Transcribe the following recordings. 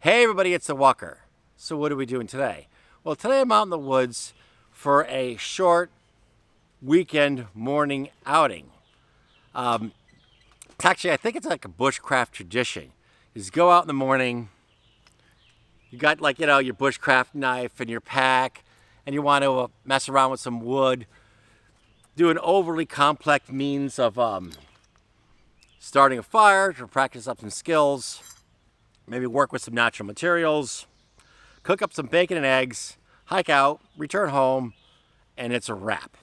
Hey everybody, it's the Walker. So what are we doing today? Well, today I'm out in the woods for a short weekend morning outing. Actually, I think it's like a bushcraft tradition. You just go out in the morning, you got your bushcraft knife and your pack, and you want to mess around with some wood, do an overly complex means of starting a fire to practice up some skills, maybe work with some natural materials, cook up some bacon and eggs, hike out, return home, and it's a wrap.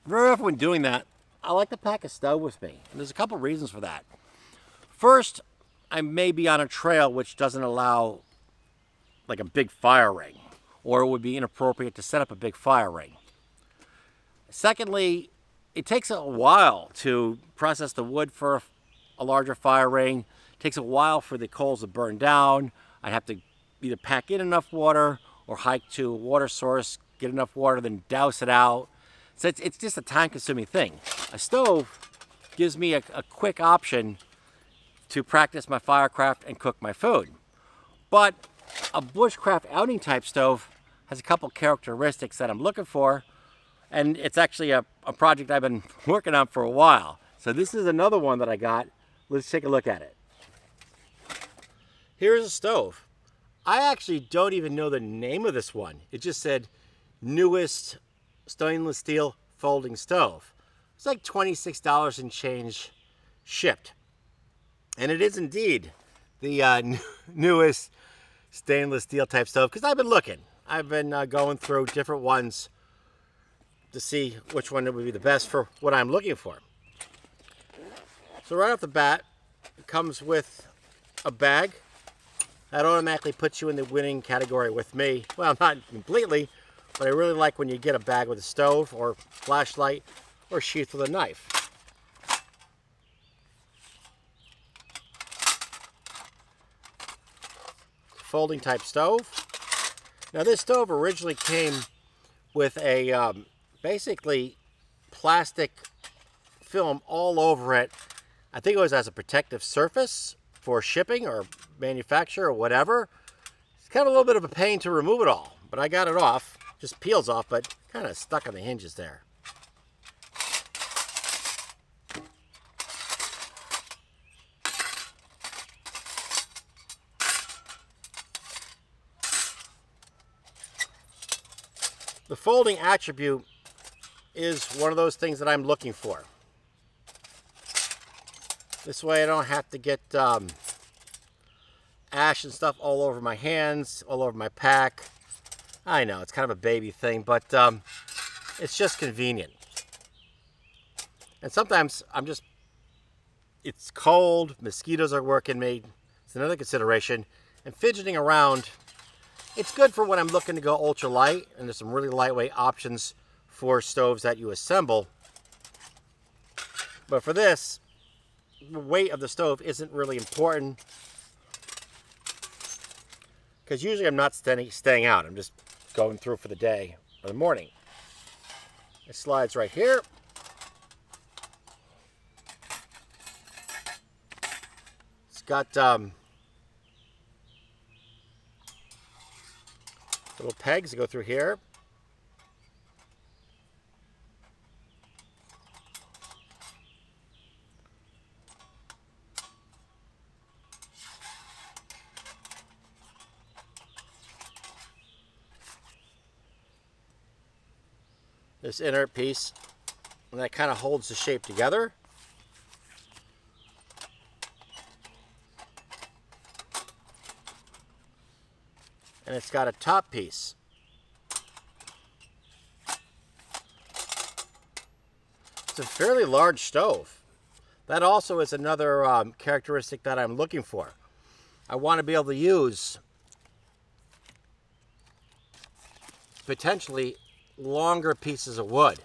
Very often when doing that, I like to pack a stove with me. And there's a couple reasons for that. First, I may be on a trail which doesn't allow like a big fire ring, or it would be inappropriate to set up a big fire ring. Secondly, it takes a while to process the wood for a larger fire ring. It takes a while for the coals to burn down. I'd have to either pack in enough water or hike to a water source, get enough water, then douse it out. So it's just a time-consuming thing. A stove gives me a quick option to practice my firecraft and cook my food. But a bushcraft outing type stove has a couple characteristics that I'm looking for, and it's actually a project I've been working on for a while. So this is another one that I got. Let's take a look at it. Here's a stove. I actually don't even know the name of this one. It just said newest stainless steel folding stove. It's like $26 and change shipped. And it is indeed the newest stainless steel type stove, because I've been looking. I've been going through different ones to see which one would be the best for what I'm looking for. So right off the bat, it comes with a bag. That automatically puts you in the winning category with me. Well, not completely, but I really like when you get a bag with a stove or flashlight or sheath with a knife. Folding type stove. Now this stove originally came with a basically plastic film all over it. I think it was as a protective surface for shipping or manufacture or whatever. It's kind of a little bit of a pain to remove it all, but I got it off. Just peels off, but kind of stuck on the hinges there. The folding attribute is one of those things that I'm looking for. This way I don't have to get ash and stuff all over my hands, all over my pack. I know, it's kind of a baby thing, but it's just convenient. And sometimes it's cold, mosquitoes are working me. It's another consideration. And fidgeting around, it's good for when I'm looking to go ultra light, and there's some really lightweight options for stoves that you assemble. But for this, the weight of the stove isn't really important, because usually I'm not staying out. I'm just going through for the day or the morning. It slides right here. It's got little pegs that go through here. This inner piece, and that kind of holds the shape together. And it's got a top piece. It's a fairly large stove. That also is another characteristic that I'm looking for. I want to be able to use potentially longer pieces of wood.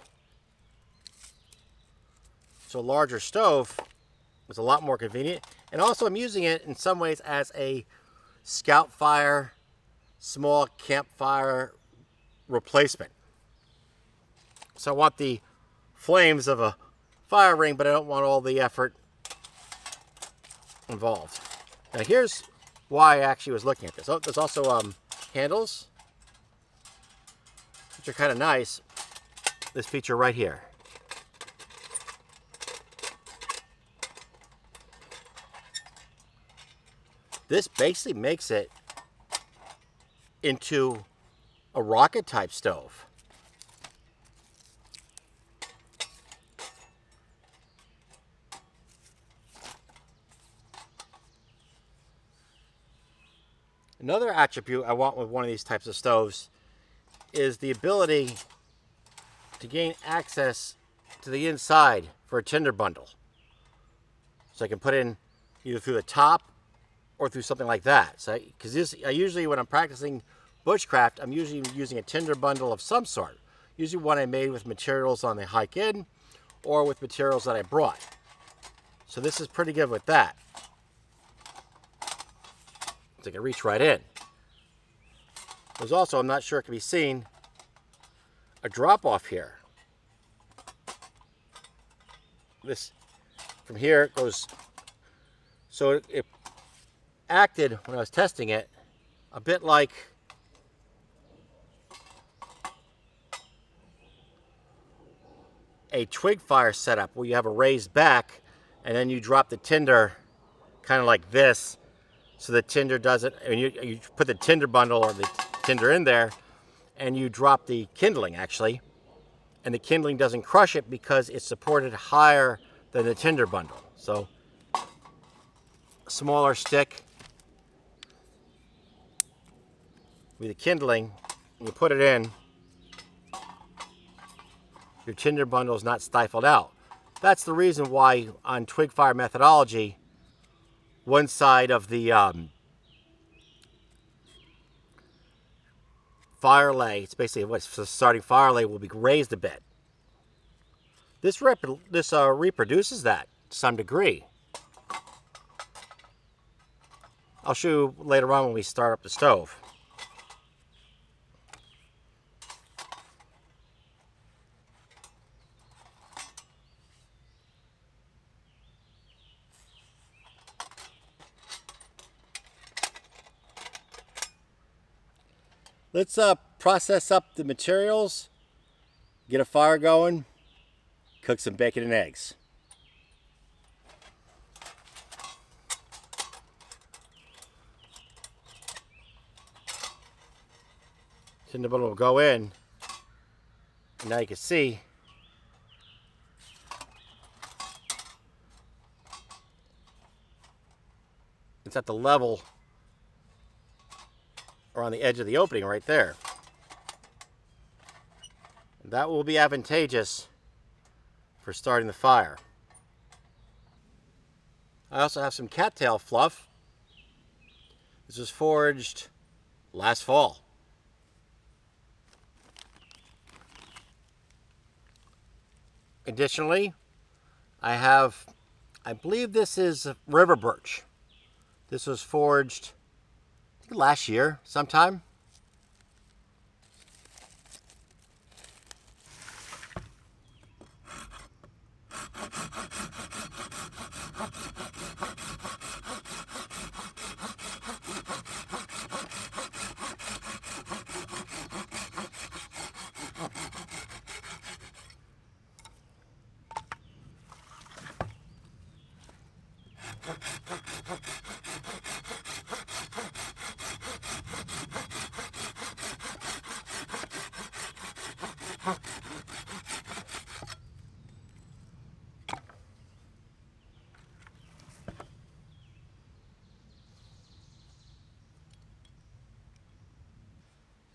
So a larger stove is a lot more convenient. And also I'm using it in some ways as a scout fire, small campfire replacement. So I want the flames of a fire ring, but I don't want all the effort involved. Now here's why I actually was looking at this. Oh, there's also handles, which are kind of nice. This feature right here. This basically makes it into a rocket type stove. Another attribute I want with one of these types of stoves is the ability to gain access to the inside for a tinder bundle. So I can put in either through the top or through something like that. So, because I usually, when I'm practicing bushcraft, I'm usually using a tinder bundle of some sort. Usually one I made with materials on the hike in or with materials that I brought. So this is pretty good with that. So I can reach right in. There's also, I'm not sure it can be seen, a drop off here. This, from here, it goes, so it acted, when I was testing it, a bit like a twig fire setup where you have a raised back and then you drop the tinder kind of like this, so the tinder doesn't, and you put the tinder bundle or the tinder in there and you drop the kindling actually, and the kindling doesn't crush it because it's supported higher than the tinder bundle. So a smaller stick with the kindling, and you put it in, your tinder bundle is not stifled out. That's the reason why on twig fire methodology, one side of the fire lay, it's basically what's the starting fire lay, will be raised a bit. This reproduces that to some degree. I'll show you later on when we start up the stove. Let's process up the materials, get a fire going, cook some bacon and eggs. Tinder bundle will go in, and now you can see it's at the level or on the edge of the opening right there. That will be advantageous for starting the fire. I also have some cattail fluff. This was forged last fall. Additionally, I believe this is river birch. This was forged, I think, last year sometime.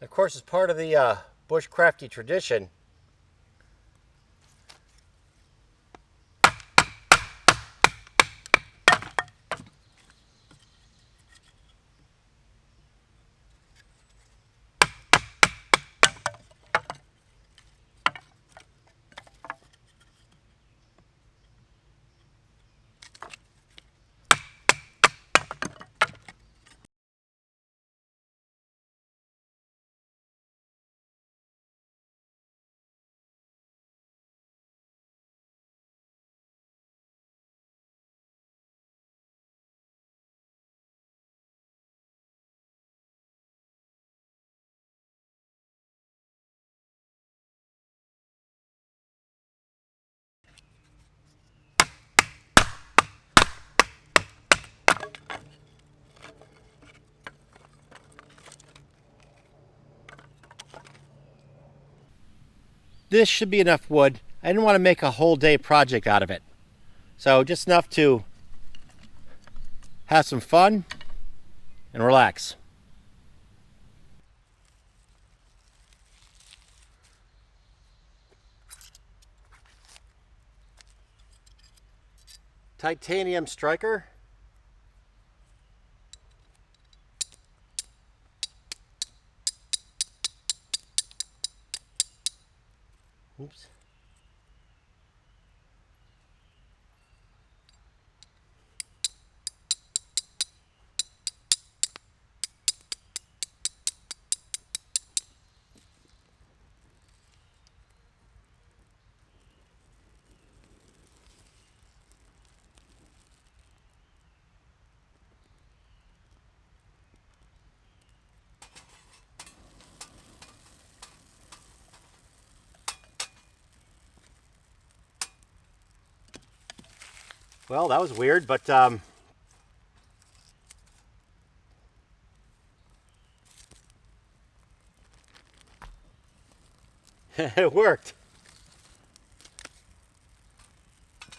Of course, as part of the bushcrafty tradition, this should be enough wood. I didn't want to make a whole day project out of it. So just enough to have some fun and relax. Titanium striker. Oops. Well, that was weird, but it worked.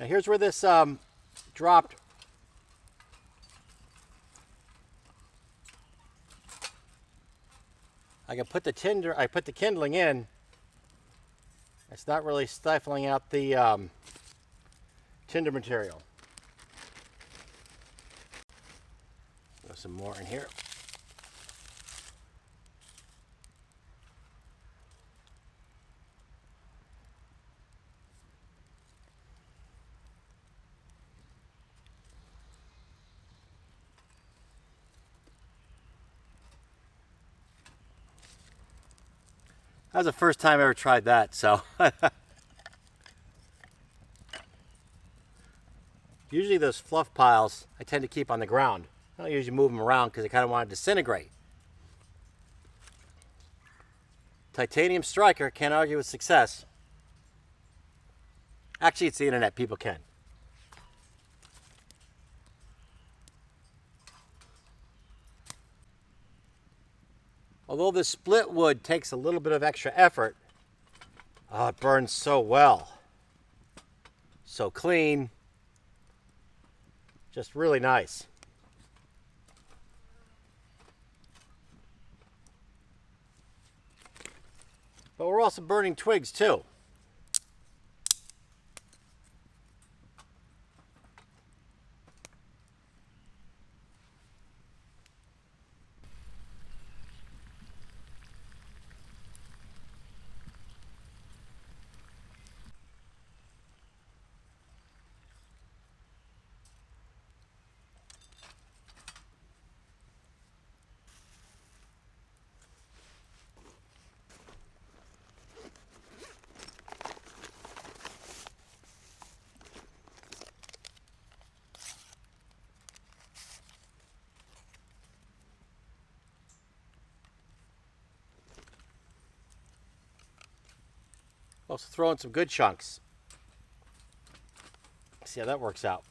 Now here's where this dropped. I can put the tinder. I put the kindling in. It's not really stifling out the tinder material. Throw some more in here. That was the first time I ever tried that, so. Usually those fluff piles I tend to keep on the ground. I don't usually move them around because I kind of want to disintegrate. Titanium striker, can't argue with success. Actually, it's the internet, people can. Although this split wood takes a little bit of extra effort, oh, it burns so well. So clean. Just really nice. But we're also burning twigs too. Also throw in some good chunks. See how that works out.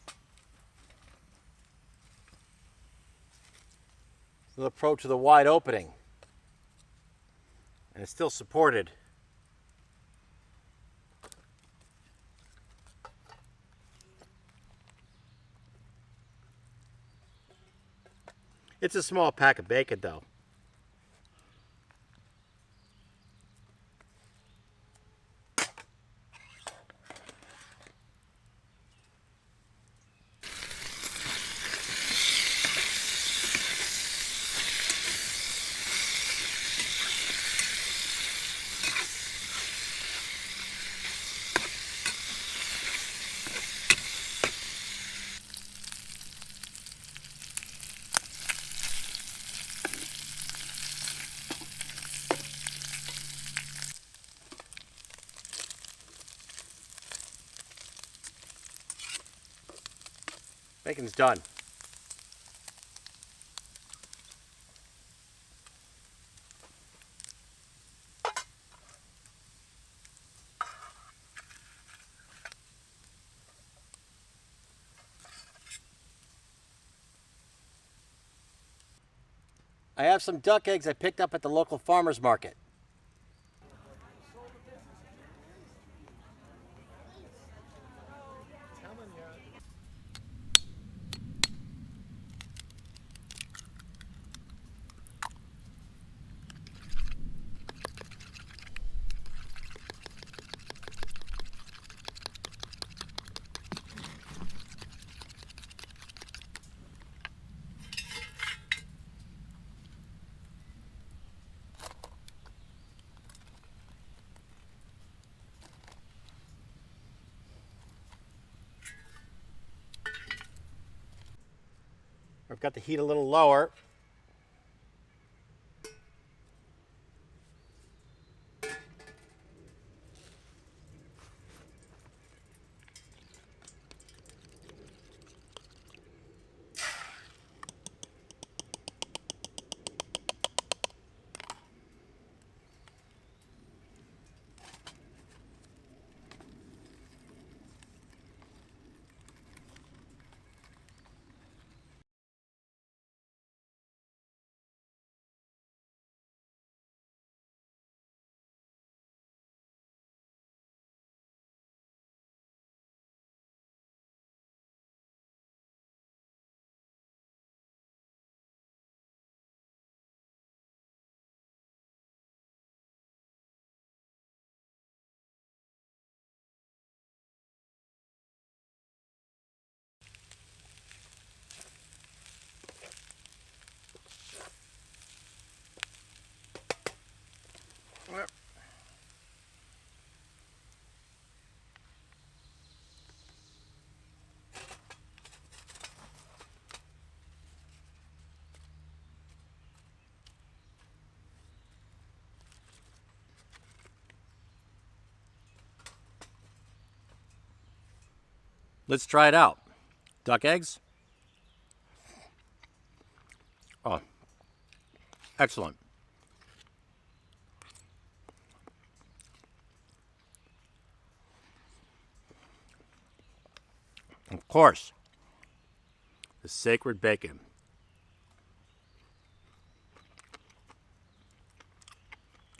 The approach to the wide opening. And it's still supported. It's a small pack of bacon though. Bacon's done. I have some duck eggs I picked up at the local farmer's market. got the heat a little lower. Let's try it out. Duck eggs. Oh, excellent. Of course, the sacred bacon.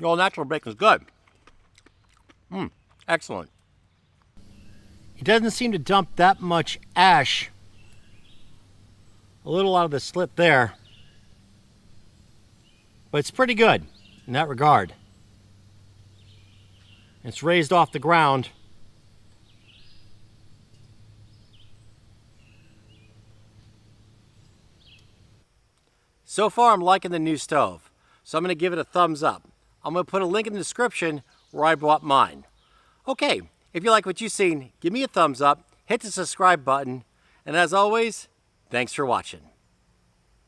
All natural bacon is good. Excellent. It doesn't seem to dump that much ash. A little out of the slit there. But it's pretty good in that regard. It's raised off the ground. So far I'm liking the new stove, so I'm going to give it a thumbs up. I'm going to put a link in the description where I bought mine. Okay, if you like what you've seen, give me a thumbs up, hit the subscribe button, and as always, thanks for watching.